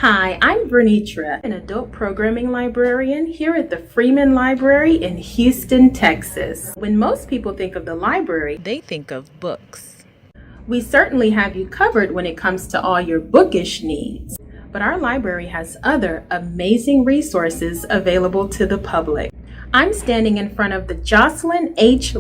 Hi, I'm Vernitra, an adult programming librarian here at the Freeman Library in Houston, Texas. When most people think of the library, They think of books. we certainly have you covered when it comes to all your bookish needs. But our library has other amazing resources available to the public. I'm standing in front of the Jocelyn H.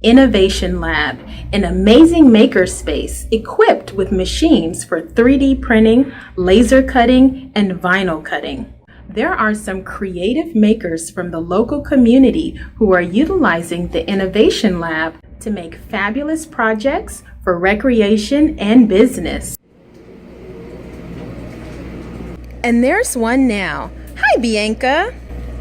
Innovation Lab, an amazing makerspace equipped with machines for 3D printing, laser cutting, and vinyl cutting. There are some creative makers from the local community who are utilizing the Innovation Lab to make fabulous projects for recreation and business. And there's one now. Hi, Bianca.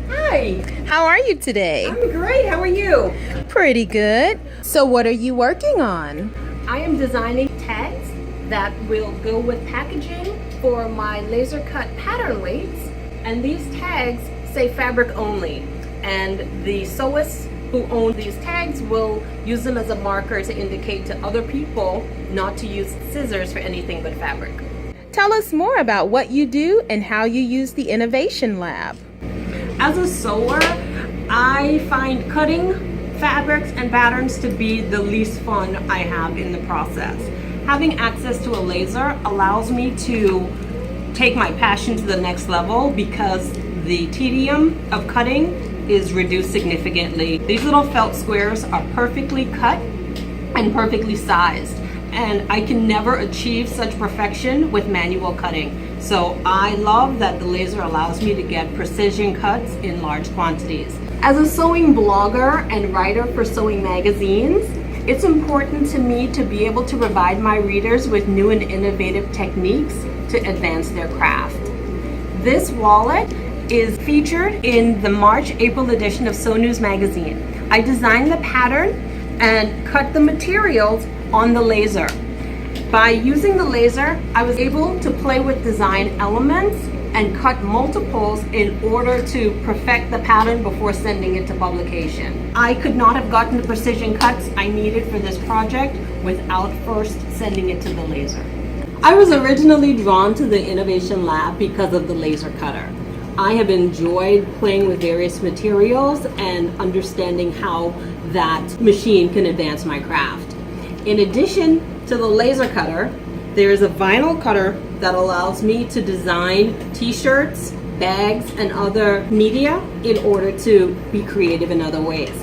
Hi, How are you today? I'm great. How are you? Pretty good. So what are you working on? I am designing tags that will go with packaging for my laser cut pattern weights. And these tags say fabric only. And the sewists who own these tags will use them as a marker to indicate to other people not to use scissors for anything but fabric. Tell us more about what you do and how you use the Innovation Lab. As a sewer, I find cutting fabrics and patterns to be the least fun I have in the process. Having access to a laser allows me to take my passion to the next level because the tedium of cutting is reduced significantly. These little felt squares are perfectly cut and perfectly sized, and I can never achieve such perfection with manual cutting. So I love that the laser allows me to get precision cuts in large quantities. As a sewing blogger and writer for sewing magazines, it's important to me to be able to provide my readers with new and innovative techniques to advance their craft. This wallet is featured in the March-April edition of Sew News magazine. I designed the pattern and cut the materials on the laser. By using the laser, I was able to play with design elements and cut multiples in order to perfect the pattern before sending it to publication. I could not have gotten the precision cuts I needed for this project without first sending it to the laser. I was originally drawn to the Innovation Lab because of the laser cutter. I have enjoyed playing with various materials and understanding how that machine can advance my craft. In addition to the laser cutter, there is a vinyl cutter that allows me to design t-shirts, bags, and other media in order to be creative in other ways.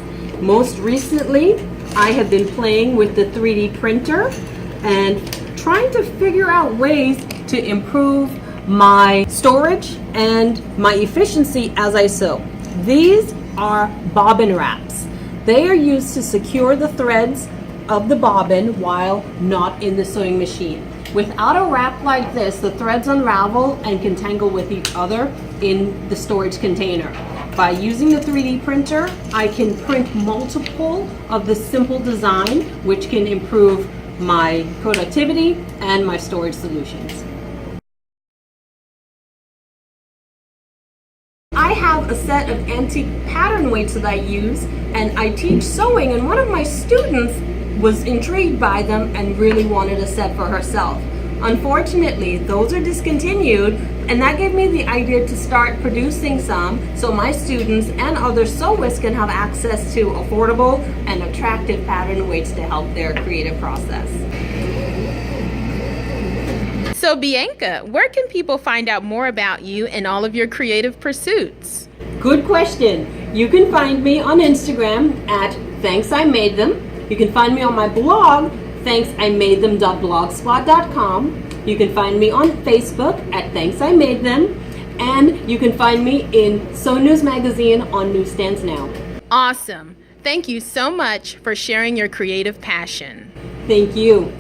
Most recently, I have been playing with the 3D printer and trying to figure out ways to improve my storage and my efficiency as I sew. These are bobbin wraps. They are used to secure the threads of the bobbin while not in the sewing machine. Without a wrap like this, the threads unravel and can tangle with each other in the storage container. By using the 3D printer, I can print multiple of the simple design, which can improve my productivity and my storage solutions. I have a set of antique pattern weights that I use, and I teach sewing, and one of my students was intrigued by them and really wanted a set for herself. Unfortunately, those are discontinued, and that gave me the idea to start producing some so my students and other sewists can have access to affordable and attractive pattern weights to help their creative process. So Bianca, where can people find out more about you and all of your creative pursuits? Good question. You can find me on Instagram at Thanks I Made Them. You can find me on my blog, thanksimade.them.blogspot.com. You can find me on Facebook at Thanks I Made Them. And you can find me in Sew News magazine on newsstands now. Awesome. Thank you so much for sharing your creative passion. Thank you.